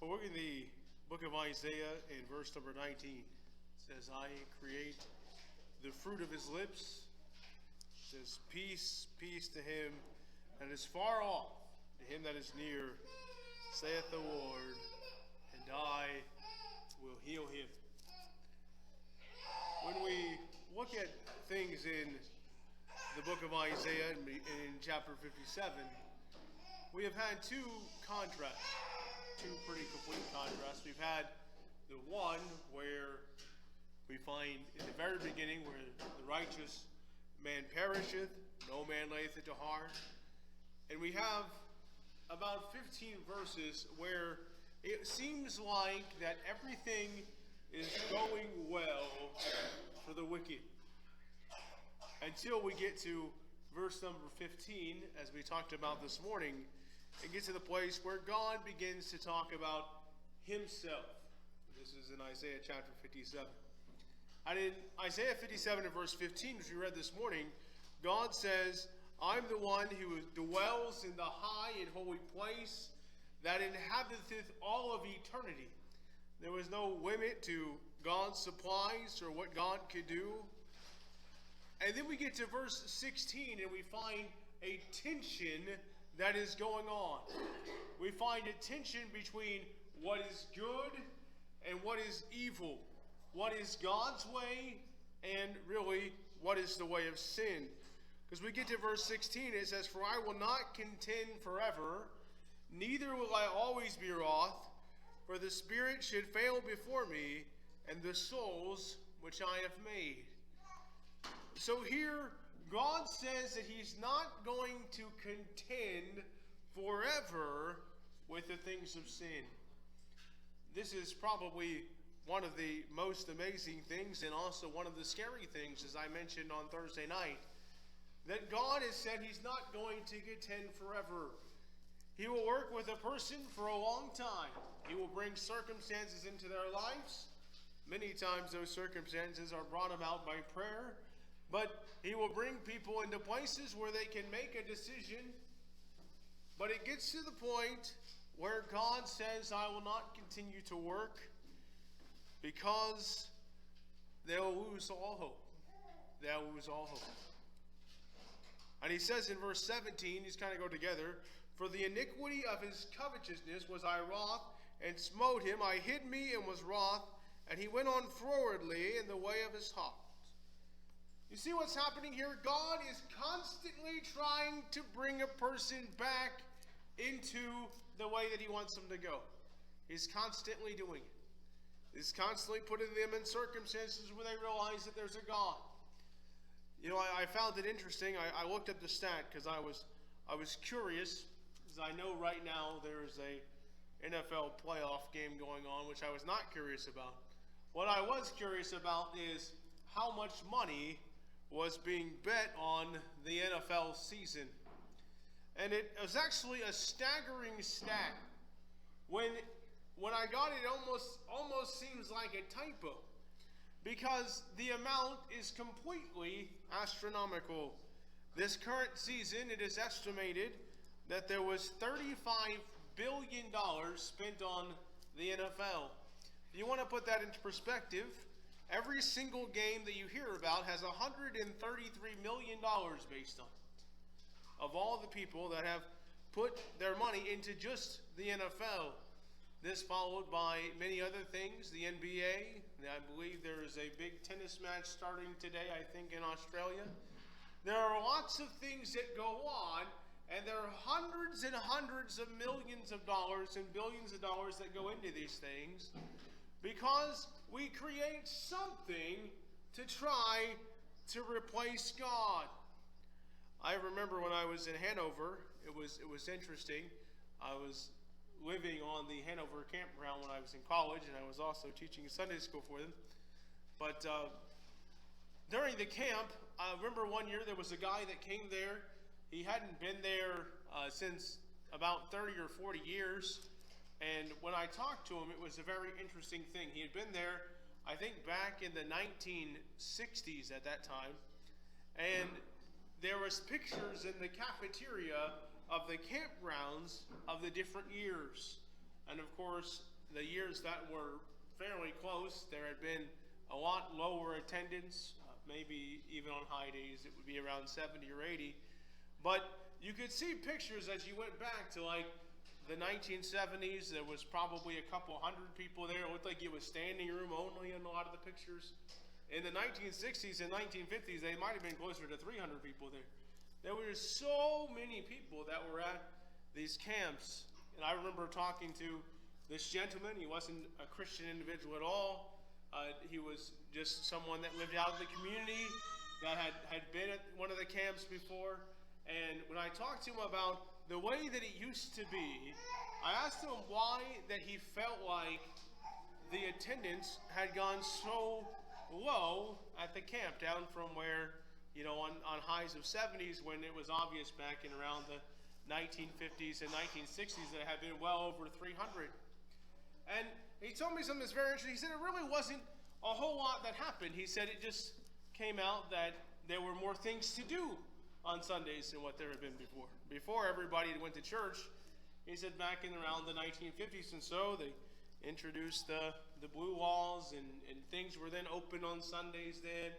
Well, we're in the book of Isaiah in verse number 19. It says, I create the fruit of his lips. It says, peace, peace to him that is far off, to him that is near, saith the Lord, and I will heal him. When we look at things in the book of Isaiah in chapter 57, we have had two contrasts, two pretty complete contrasts. We've had the one where we find in the very beginning where the righteous man perisheth, no man layeth it to heart. And we have about 15 verses where it seems like that everything is going well for the wicked. Until we get to verse number 15, as we talked about this morning, it gets to the place where God begins to talk about himself. This is in Isaiah chapter 57. And in Isaiah 57 and verse 15, which we read this morning, God says, I'm the one who dwells in the high and holy place that inhabiteth all of eternity. There was no limit to God's supplies or what God could do. And then we get to verse 16 and we find a tension that is going on. We find a tension between what is good and what is evil. What is God's way and really what is the way of sin. Because we get to verse 16, it says, For I will not contend forever, neither will I always be wroth, for the spirit should fail before me, and the souls which I have made. So here, God says that he's not going to contend forever with the things of sin. This is probably one of the most amazing things and also one of the scary things, as I mentioned on Thursday night, that God has said he's not going to contend forever. He will work with a person for a long time. He will bring circumstances into their lives. Many times those circumstances are brought about by prayer. But he will bring people into places where they can make a decision. But it gets to the point where God says, I will not continue to work because they'll lose all hope. They'll lose all hope. And he says in verse 17, these kind of go together, For the iniquity of his covetousness was I wroth, and smote him. I hid me and was wroth, and he went on forwardly in the way of his heart. You see what's happening here? God is constantly trying to bring a person back into the way that he wants them to go. He's constantly doing it. He's constantly putting them in circumstances where they realize that there's a God. You know, I found it interesting. I looked up the stat because I was curious, because I know right now there's a NFL playoff game going on, which I was not curious about. What I was curious about is how much money was being bet on the NFL season. And it was actually a staggering stat. When I got it, almost seems like a typo, because the amount is completely astronomical. This current season, it is estimated that there was $35 billion spent on the NFL. If you want to put that into perspective, every single game that you hear about has $133 million based on it, of all the people that have put their money into just the NFL. This followed by many other things, the NBA. I believe there is a big tennis match starting today, I think, in Australia. There are lots of things that go on, and there are hundreds and hundreds of millions of dollars and billions of dollars that go into these things because we create something to try to replace God. I remember when I was in Hanover, it was interesting. I was living on the Hanover campground when I was in college, and I was also teaching Sunday school for them. But during the camp, I remember one year there was a guy that came there. He hadn't been there since about 30 or 40 years. And when I talked to him, it was a very interesting thing. He had been there, I think, back in the 1960s at that time. And there was pictures in the cafeteria of the campgrounds of the different years. And of course, the years that were fairly close, there had been a lot lower attendance. Maybe even on high days, it would be around 70 or 80. But you could see pictures as you went back to like the 1970s. There was probably a couple hundred people there. It looked like it was standing room only in a lot of the pictures. In the 1960s and 1950s, they might have been closer to 300 people there. There were so many people that were at these camps. And I remember talking to this gentleman. He wasn't a Christian individual at all. He was just someone that lived out in the community that had been at one of the camps before. And when I talked to him about the way that it used to be, I asked him why that he felt like the attendance had gone so low at the camp, down from where, on highs of 70s, when it was obvious back in around the 1950s and 1960s that it had been well over 300. And he told me something that's very interesting. He said it really wasn't a whole lot that happened. He said it just came out that there were more things to do on Sundays than what there had been before. Before, everybody went to church. He said back in around the 1950s and so, they introduced the blue walls, and things were then open on Sundays then.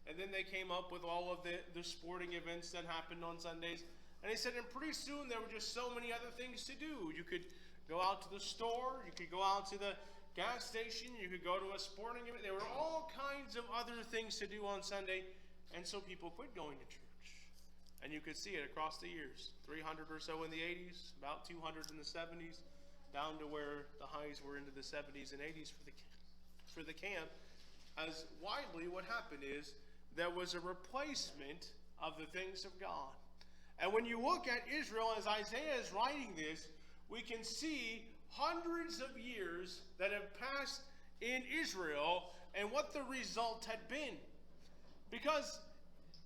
And then they came up with all of the sporting events that happened on Sundays. And he said, and pretty soon there were just so many other things to do. You could go out to the store, you could go out to the gas station, you could go to a sporting event. There were all kinds of other things to do on Sunday, and so people quit going to church. And you could see it across the years. 300 or so in the 80s, about 200 in the 70s, down to where the highs were into the 70s and 80s for the camp. As widely what happened is there was a replacement of the things of God. And when you look at Israel, as Isaiah is writing this, we can see hundreds of years that have passed in Israel and what the result had been. Because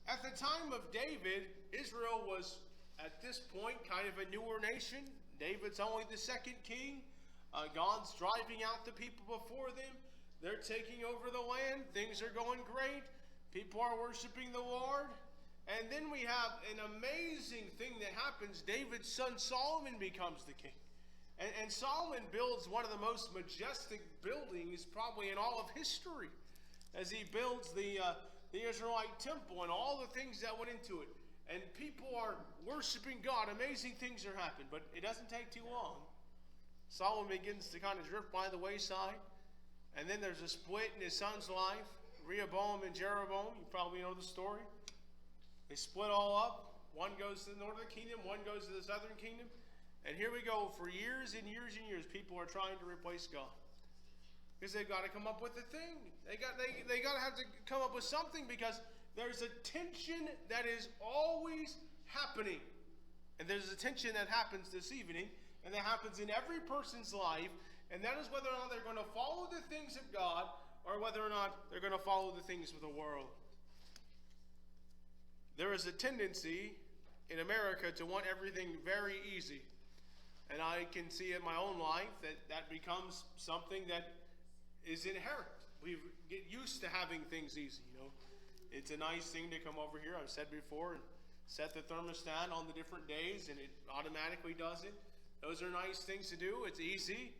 at the time of David, Israel was at this point kind of a newer nation. David's only the second king. God's driving out the people before them. They're taking over the land. Things are going great. People are worshiping the Lord. And then we have an amazing thing that happens. David's son Solomon becomes the king. And Solomon builds one of the most majestic buildings probably in all of history, as he builds the Israelite temple and all the things that went into it. And people are worshiping God. Amazing things are happening. But it doesn't take too long. Solomon begins to kind of drift by the wayside. And then there's a split in his son's life. Rehoboam and Jeroboam. You probably know the story. They split all up. One goes to the northern kingdom, one goes to the southern kingdom. And here we go. For years and years and years, people are trying to replace God. Because they've got to come up with a thing. They got to have to come up with something, because there's a tension that is always happening. And there's a tension that happens this evening, and that happens in every person's life. And that is whether or not they're going to follow the things of God, or whether or not they're going to follow the things of the world. There is a tendency in America to want everything very easy. And I can see in my own life that becomes something that is inherent. We get used to having things easy, It's a nice thing to come over here, I've said before, and set the thermostat on the different days, and it automatically does it. Those are nice things to do. It's easy.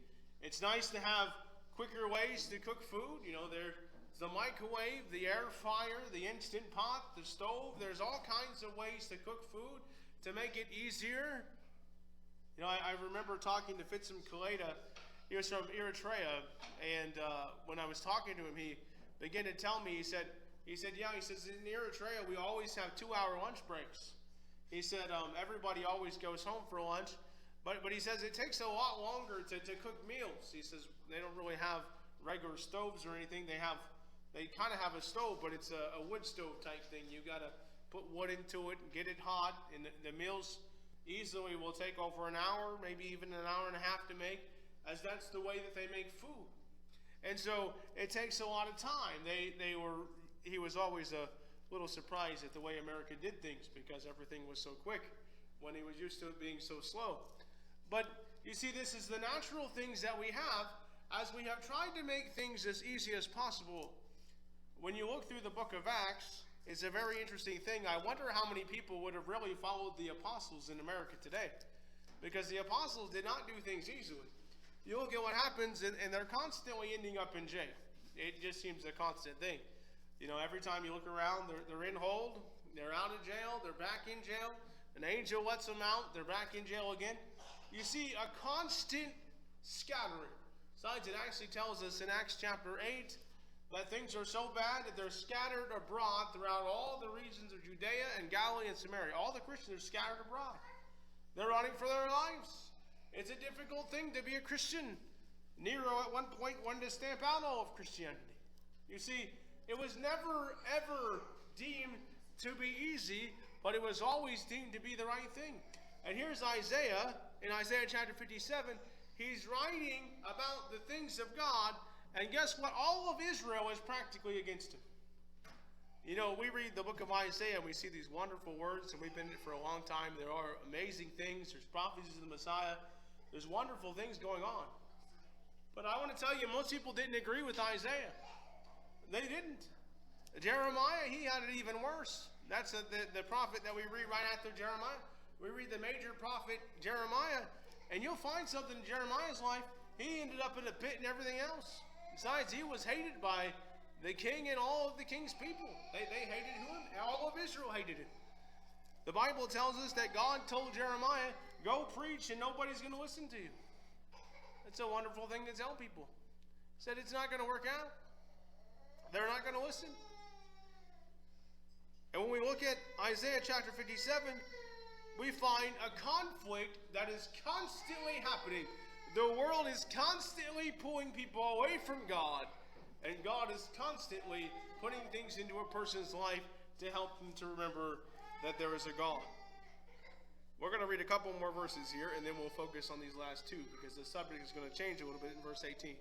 It's nice to have quicker ways to cook food. There's the microwave, the air fryer, the instant pot, the stove. There's all kinds of ways to cook food to make it easier. I remember talking to Fitzim Kaleda. He was from Eritrea, and when I was talking to him, he began to tell me, he said, in Eritrea, we always have 2-hour lunch breaks. He said, everybody always goes home for lunch, but he says it takes a lot longer to cook meals. He says they don't really have regular stoves or anything. They kind of have a stove, but it's a wood stove type thing. You got to put wood into it and get it hot, and the meals easily will take over an hour, maybe even an hour and a half to make, as that's the way that they make food. And so it takes a lot of time. He was always a little surprised at the way America did things, because everything was so quick when he was used to it being so slow. But you see, this is the natural things that we have as we have tried to make things as easy as possible. When you look through the book of Acts, it's a very interesting thing. I wonder how many people would have really followed the apostles in America today. Because the apostles did not do things easily. You look at what happens, and they're constantly ending up in jail. It just seems a constant thing. You know, every time you look around, they're in hold, they're out of jail, they're back in jail. An angel lets them out, they're back in jail again. You see a constant scattering. Besides, it actually tells us in Acts chapter 8 that things are so bad that they're scattered abroad throughout all the regions of Judea and Galilee and Samaria. All the Christians are scattered abroad. They're running for their lives. It's a difficult thing to be a Christian. Nero at one point wanted to stamp out all of Christianity. You see, it was never, ever deemed to be easy, but it was always deemed to be the right thing. And here's Isaiah, in Isaiah chapter 57, he's writing about the things of God, and guess what? All of Israel is practically against him. You know, we read the book of Isaiah, and we see these wonderful words, and we've been in it for a long time. There are amazing things. There's prophecies of the Messiah. There's wonderful things going on. But I want to tell you, most people didn't agree with Isaiah. They didn't. Jeremiah, he had it even worse. That's the prophet that we read right after Jeremiah. We read the major prophet Jeremiah, and you'll find something in Jeremiah's life. He ended up in a pit and everything else. Besides, he was hated by the king and all of the king's people. They hated him. All of Israel hated him. The Bible tells us that God told Jeremiah, go preach and nobody's going to listen to you. That's a wonderful thing to tell people. He said it's not going to work out. They're not going to listen. And when we look at Isaiah chapter 57, we find a conflict that is constantly happening. The world is constantly pulling people away from God, and God is constantly putting things into a person's life to help them to remember that there is a God. We're going to read a couple more verses here, and then we'll focus on these last two, because the subject is going to change a little bit in verse 18.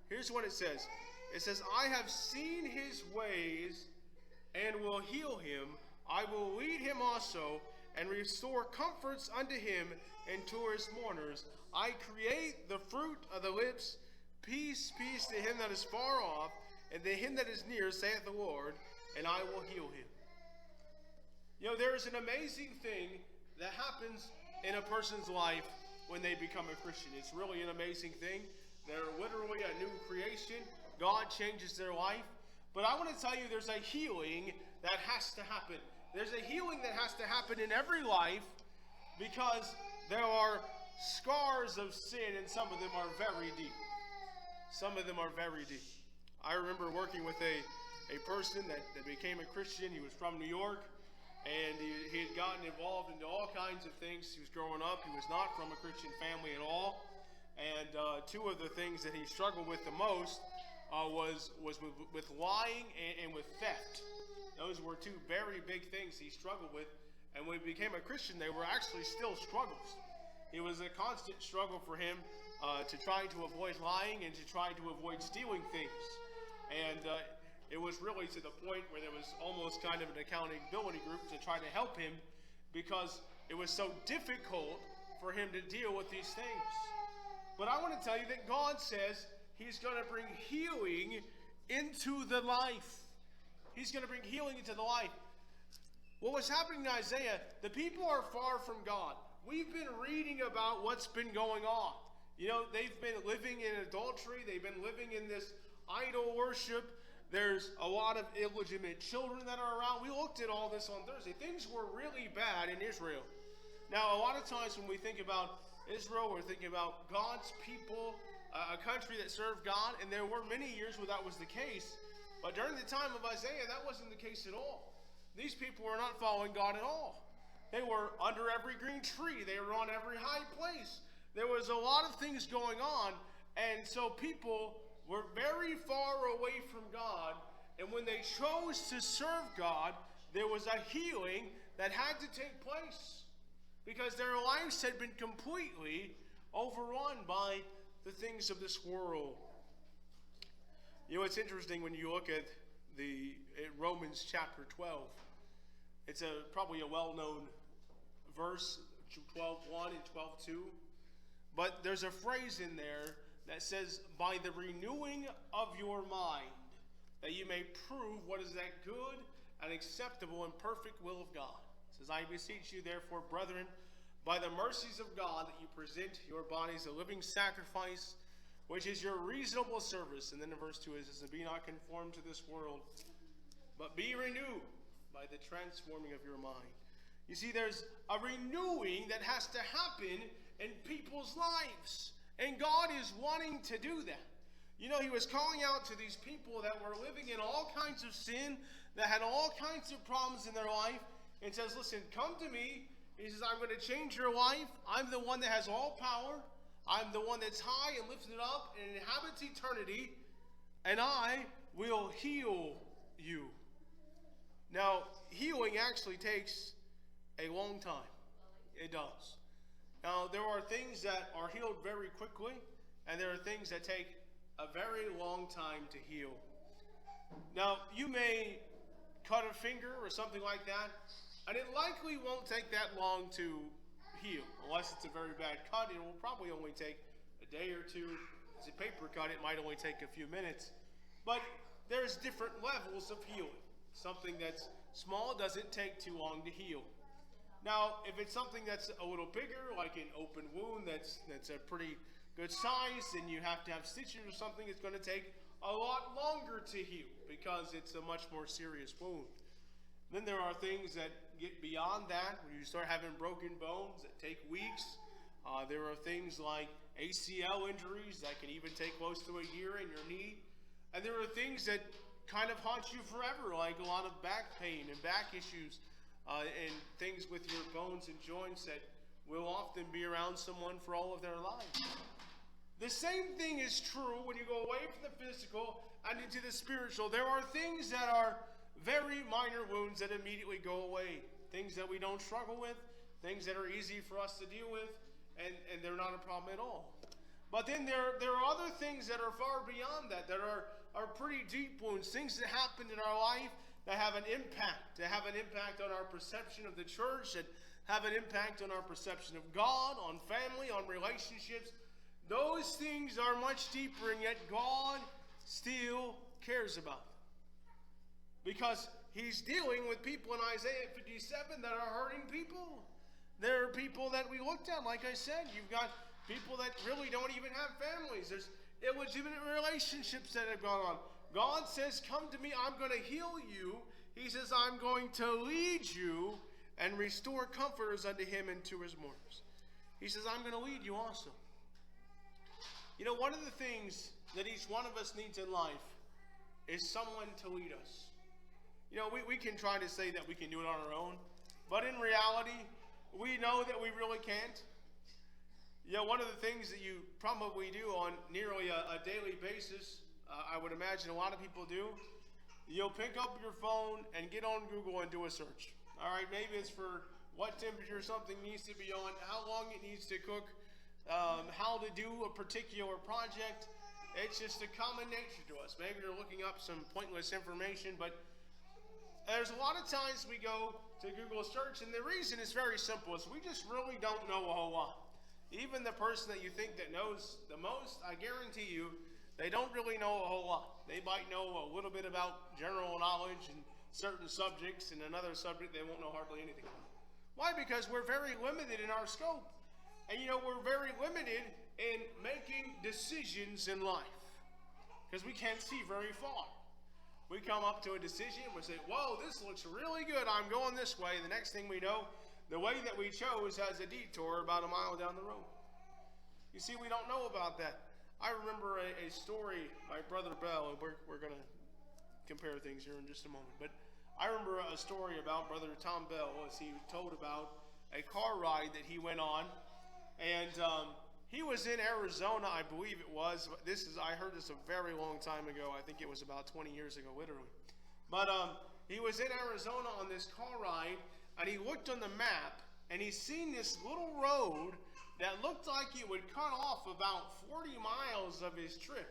Here's what it says. It says, I have seen his ways and will heal him. I will lead him also and restore comforts unto him and to his mourners. I create the fruit of the lips. Peace, peace to him that is far off, and to him that is near, saith the Lord, and I will heal him. You know, there is an amazing thing that happens in a person's life when they become a Christian. It's really an amazing thing. They're literally a new creation. God changes their life. But I want to tell you, there's a healing that has to happen. There's a healing that has to happen in every life, because there are scars of sin, and some of them are very deep. Some of them are very deep. I remember working with a person that became a Christian. He was from New York, and he had gotten involved into all kinds of things. He was growing up. He was not from a Christian family at all. And two of the things that he struggled with the most was with lying and with theft. Those were two very big things he struggled with. And when he became a Christian, they were actually still struggles. It was a constant struggle for him to try to avoid lying and to try to avoid stealing things. And it was really to the point where there was almost kind of an accountability group to try to help him, because it was so difficult for him to deal with these things. But I want to tell you that God says he's going to bring healing into the life. He's going to bring healing into the life. What was happening in Isaiah, the people are far from God. We've been reading about what's been going on. You know, they've been living in adultery. They've been living in this idol worship. There's a lot of illegitimate children that are around. We looked at all this on Thursday. Things were really bad in Israel. Now, a lot of times when we think about Israel, we're thinking about God's people, a country that served God, and there were many years where that was the case. But during the time of Isaiah, that wasn't the case at all. These people were not following God at all. They were under every green tree. They were on every high place. There was a lot of things going on, and so people were very far away from God, and when they chose to serve God, there was a healing that had to take place, because their lives had been completely overrun by the things of this world. You know, it's interesting when you look at Romans chapter 12. It's probably a well-known verse, 12:1 and 12:2. But there's a phrase in there that says, by the renewing of your mind, that you may prove what is that good and acceptable and perfect will of God. It says, I beseech you, therefore, brethren, by the mercies of God, that you present your bodies a living sacrifice, which is your reasonable service. And then in verse 2 it says, be not conformed to this world, but be renewed by the transforming of your mind. You see, there's a renewing that has to happen in people's lives. And God is wanting to do that. You know, he was calling out to these people that were living in all kinds of sin, that had all kinds of problems in their life, and says, listen, come to me. He says, I'm going to change your life. I'm the one that has all power. I'm the one that's high and lifted up and inhabits eternity, and I will heal you. Now, healing actually takes a long time. It does. Now, there are things that are healed very quickly, and there are things that take a very long time to heal. Now, you may cut a finger or something like that, and it likely won't take that long to heal. Unless it's a very bad cut, it will probably only take a day or two. If it's a paper cut, it might only take a few minutes. But there's different levels of healing. Something that's small doesn't take too long to heal. Now, if it's something that's a little bigger, like an open wound that's a pretty good size, and you have to have stitches or something, it's going to take a lot longer to heal because it's a much more serious wound. Then there are things that get beyond that, when you start having broken bones that take weeks. There are things like ACL injuries that can even take close to a year in your knee. And there are things that kind of haunt you forever, like a lot of back pain and back issues. And things with your bones and joints that will often be around someone for all of their lives. The same thing is true when you go away from the physical and into the spiritual. There are things that are very minor wounds that immediately go away. Things that we don't struggle with, things that are easy for us to deal with, and they're not a problem at all. But then there are other things that are far beyond that are pretty deep wounds, things that happen in our life that have an impact, on our perception of the church, that have an impact on our perception of God, on family, on relationships. Those things are much deeper, and yet God still cares about them. Because he's dealing with people in Isaiah 57 that are hurting people. There are people that we looked at, like I said. You've got people that really don't even have families. There's illegitimate relationships that have gone on. God says, come to me, I'm going to heal you. He says, I'm going to lead you and restore comforters unto him and to his mourners. He says, I'm going to lead you also. You know, one of the things that each one of us needs in life is someone to lead us. You know, we can try to say that we can do it on our own, but in reality, we know that we really can't. You know, one of the things that you probably do on nearly a daily basis, I would imagine a lot of people do, you'll pick up your phone and get on Google and do a search. All right, maybe it's for what temperature something needs to be on, how long it needs to cook, how to do a particular project. It's just a common nature to us. Maybe you're looking up some pointless information, but there's a lot of times we go to Google search, and the reason is very simple. Is we just really don't know a whole lot. Even the person that you think that knows the most, I guarantee you, they don't really know a whole lot. They might know a little bit about general knowledge and certain subjects, and another subject they won't know hardly anything about. Why? Because we're very limited in our scope. And you know, we're very limited in making decisions in life because we can't see very far. We come up to a decision, we say, whoa, this looks really good, I'm going this way. The next thing we know, the way that we chose has a detour about a mile down the road. You see, we don't know about that. I remember a story by Brother Bell, and we're going to compare things here in just a moment. But I remember a story about Brother Tom Bell as he told about a car ride that he went on. And he was in Arizona, I believe it was. I heard this a very long time ago. I think it was about 20 years ago, literally. But he was in Arizona on this car ride, and he looked on the map, and he seen this little road that looked like it would cut off about 40 miles of his trip.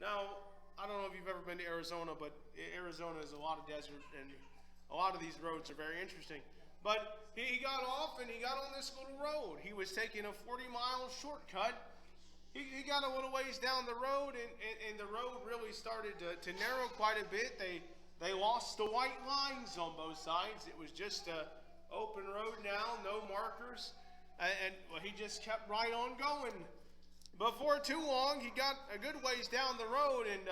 Now, I don't know if you've ever been to Arizona, but Arizona is a lot of desert, and a lot of these roads are very interesting. But he got off and he got on this little road. He was taking a 40-mile shortcut. He got a little ways down the road, and the road really started to narrow quite a bit. They lost the white lines on both sides. It was just an open road now, no markers. And well, he just kept right on going. Before too long, he got a good ways down the road, and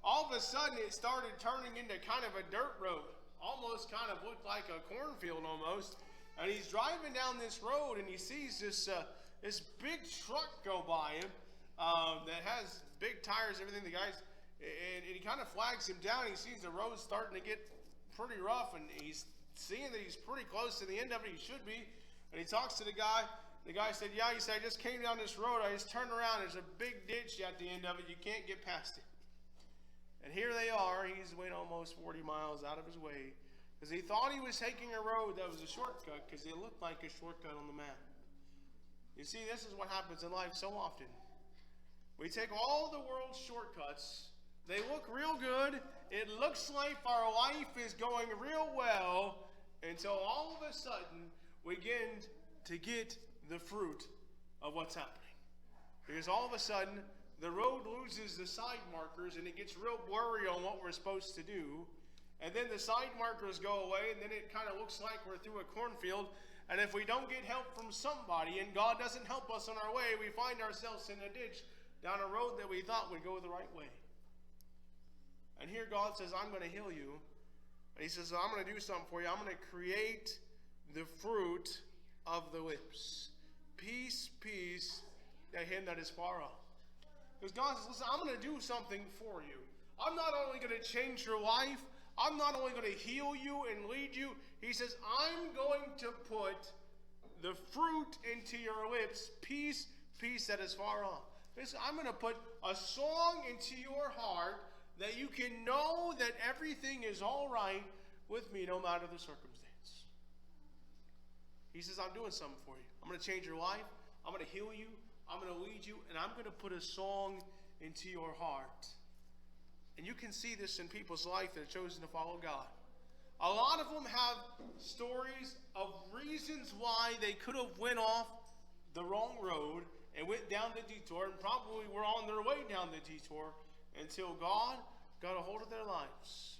all of a sudden it started turning into kind of a dirt road. Almost kind of looked like a cornfield almost. And he's driving down this road, and he sees this big truck go by him that has big tires, everything. The guy's, and he kind of flags him down. He sees the road starting to get pretty rough, and he's seeing that he's pretty close to the end of it. He should be. And he talks to the guy. The guy said, yeah, he said, I just came down this road. I just turned around. There's a big ditch at the end of it. You can't get past it. And here they are. He's went almost 40 miles out of his way because he thought he was taking a road that was a shortcut because it looked like a shortcut on the map. You see, this is what happens in life so often. We take all the world's shortcuts. They look real good. It looks like our life is going real well until all of a sudden we begin to get the fruit of what's happening. Because all of a sudden the road loses the side markers and it gets real blurry on what we're supposed to do. And then the side markers go away, and then it kind of looks like we're through a cornfield. And if we don't get help from somebody and God doesn't help us on our way, we find ourselves in a ditch down a road that we thought would go the right way. And here God says, I'm going to heal you. And he says, I'm going to do something for you. I'm going to create the fruit of the lips. Peace, peace, to him that is far off. Because God says, listen, I'm going to do something for you. I'm not only going to change your life, I'm not only going to heal you and lead you. He says, I'm going to put the fruit into your lips. Peace, peace that is far off. Listen, I'm going to put a song into your heart that you can know that everything is all right with me no matter the circumstance. He says, I'm doing something for you. I'm going to change your life. I'm going to heal you. I'm going to lead you. And I'm going to put a song into your heart. And you can see this in people's life that have chosen to follow God. A lot of them have stories of reasons why they could have went off the wrong road and went down the detour and probably were on their way down the detour until God got a hold of their lives.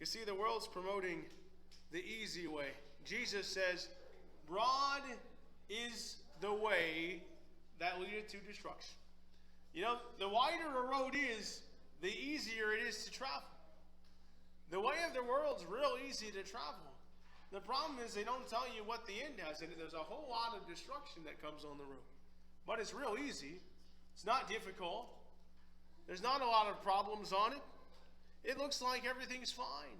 You see, the world's promoting the easy way. Jesus says, broad is the way that leadeth to destruction. You know, the wider a road is, the easier it is to travel. The way of the world's real easy to travel. The problem is they don't tell you what the end has in it. There's a whole lot of destruction that comes on the road. But it's real easy. It's not difficult. There's not a lot of problems on it. It looks like everything's fine.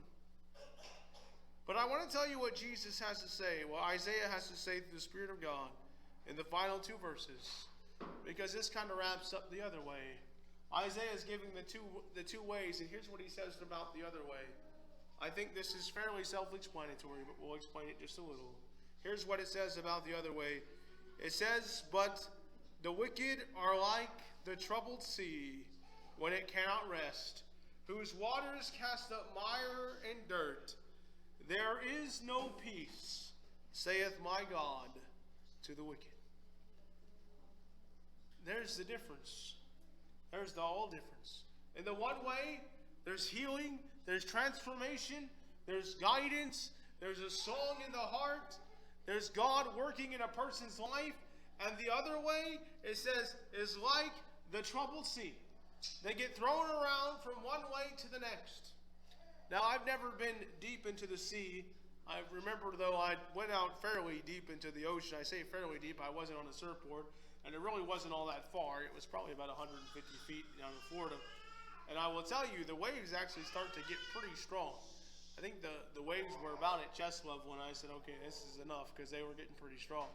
But I want to tell you what Jesus has to say. Well, Isaiah has to say through the Spirit of God in the final two verses. Because this kind of wraps up the other way. Isaiah is giving the two ways, and here's what he says about the other way. I think this is fairly self-explanatory, but we'll explain it just a little. Here's what it says about the other way. It says, but the wicked are like the troubled sea when it cannot rest, whose waters cast up mire and dirt. There is no peace, saith my God, to the wicked. There's the difference. There's the whole difference. In the one way, there's healing, there's transformation, there's guidance, there's a song in the heart, there's God working in a person's life. And the other way, it says, is like the troubled sea. They get thrown around from one way to the next. Now, I've never been deep into the sea. I remember, though, I went out fairly deep into the ocean. I say fairly deep. I wasn't on a surfboard. And it really wasn't all that far. It was probably about 150 feet down in Florida. And I will tell you, the waves actually start to get pretty strong. I think the waves were about at chest level when I said, okay, this is enough, because they were getting pretty strong.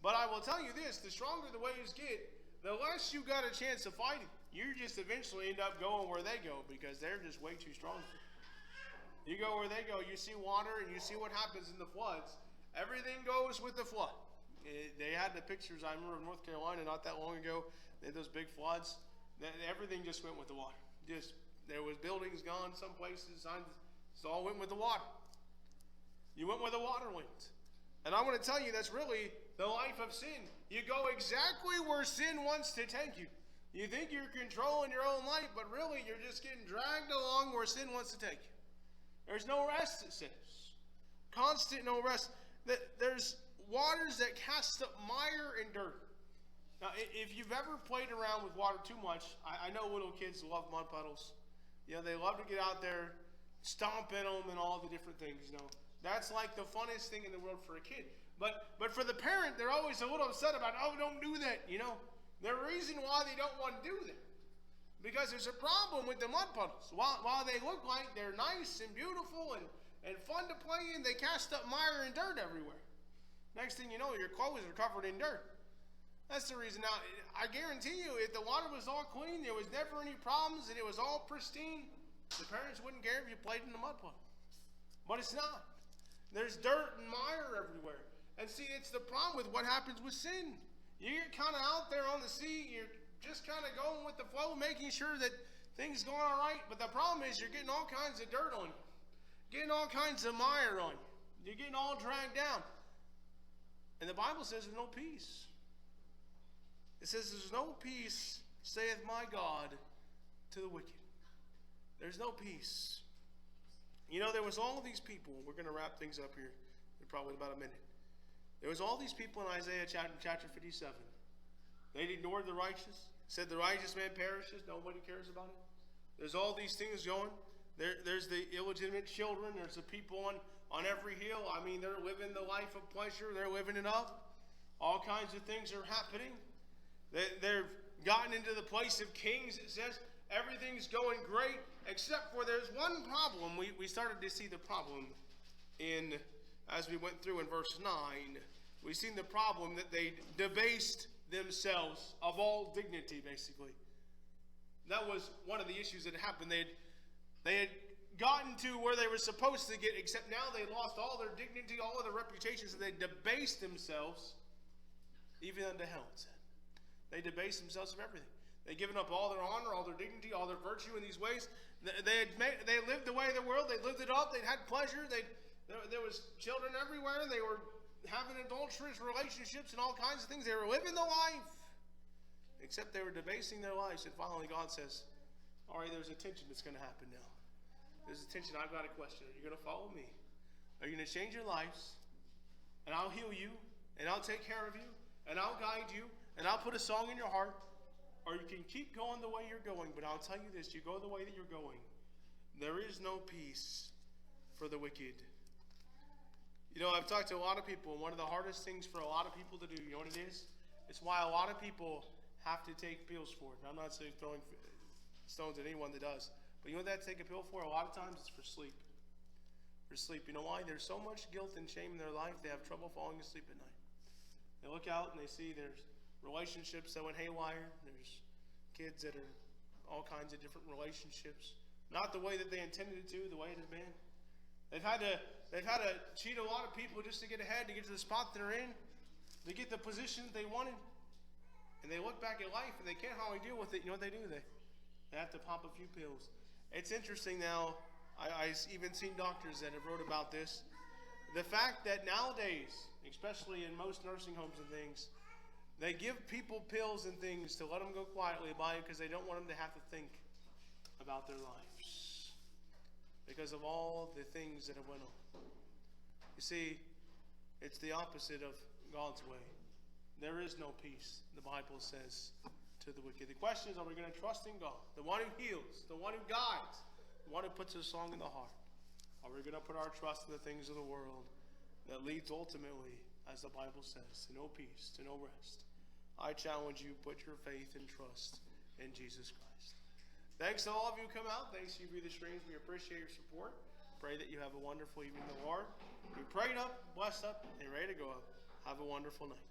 But I will tell you this, the stronger the waves get, the less you got a chance of fighting. You just eventually end up going where they go, because they're just way too strong for you. You go where they go, you see water, and you see what happens in the floods. Everything goes with the flood. They had the pictures, I remember in North Carolina not that long ago, they had those big floods. Everything just went with the water. There was buildings gone some places, signs, it all went with the water. You went where the water went. And I want to tell you, that's really the life of sin. You go exactly where sin wants to take you. You think you're controlling your own life, but really you're just getting dragged along where sin wants to take you. There's no rest, it says. Constant no rest. There's waters that cast up mire and dirt. Now, if you've ever played around with water too much, I know little kids love mud puddles. They love to get out there, stomp in them, and all the different things. That's like the funnest thing in the world for a kid. But for the parent, they're always a little upset about, oh, don't do that. The reason why they don't want to do that, because there's a problem with the mud puddles. While they look like they're nice and beautiful and fun to play in, they cast up mire and dirt everywhere. Next thing you know, your clothes are covered in dirt. That's the reason. Now, I guarantee you, if the water was all clean, there was never any problems, and it was all pristine, the parents wouldn't care if you played in the mud puddle. But it's not. There's dirt and mire everywhere. And see, it's the problem with what happens with sin. You get kind of out there on the sea, you're just kind of going with the flow, making sure that things going all right. But the problem is you're getting all kinds of dirt on you, getting all kinds of mire on you. You're getting all dragged down. And the Bible says there's no peace. It says there's no peace, saith my God, to the wicked. There's no peace. There was all these people. We're going to wrap things up here in probably about a minute. There was all these people in Isaiah chapter 57. They ignored the righteous, said the righteous man perishes, nobody cares about it. There's all these things going. There's the illegitimate children. There's the people on every hill. They're living the life of pleasure. They're living it up. All kinds of things are happening. They've gotten into the place of kings. It says everything's going great, except for there's one problem. We started to see the problem as we went through in verse 9. We've seen the problem that they debased themselves of all dignity, basically. That was one of the issues that happened. They had gotten to where they were supposed to get, except now they lost all their dignity, all of their reputations, and they debased themselves, even unto hell, it said. They debased themselves of everything. They'd given up all their honor, all their dignity, all their virtue in these ways. They lived the way of the world. They lived it up. They had pleasure. There was children everywhere. They were having adulterous relationships and all kinds of things. They were living the life, except they were debasing their lives. And finally God says, all right, there's a tension that's going to happen now. There's a tension. I've got a question. Are you going to follow me? Are you going to change your lives? And I'll heal you, and I'll take care of you, and I'll guide you, and I'll put a song in your heart. Or you can keep going the way you're going. But I'll tell you this, you go the way that you're going, there is no peace for the wicked. I've talked to a lot of people, and one of the hardest things for a lot of people to do, you know what it is? It's why a lot of people have to take pills for it. And I'm not saying throwing stones at anyone that does. But you know what they take a pill for? A lot of times it's for sleep. For sleep. You know why? There's so much guilt and shame in their life, they have trouble falling asleep at night. They look out and they see there's relationships that went haywire. There's kids that are all kinds of different relationships. Not the way that they intended it to, the way it has been. They've had to cheat a lot of people just to get ahead, to get to the spot they're in, to get the position that they wanted. And they look back at life and they can't hardly deal with it. You know what they do? They have to pop a few pills. It's interesting now. I've even seen doctors that have wrote about this. The fact that nowadays, especially in most nursing homes and things, they give people pills and things to let them go quietly by it because they don't want them to have to think about their lives because of all the things that have went on. You see, it's the opposite of God's way. There is no peace, the Bible says, to the wicked. The question is, are we going to trust in God, the one who heals, the one who guides, the one who puts a song in the heart? Are we going to put our trust in the things of the world that leads ultimately, as the Bible says, to no peace, to no rest? I challenge you, put your faith and trust in Jesus Christ. Thanks to all of you who come out. Thanks to you via the streams. We appreciate your support. Pray that you have a wonderful evening in the Lord. Be prayed up, blessed up, and ready to go up. Have a wonderful night.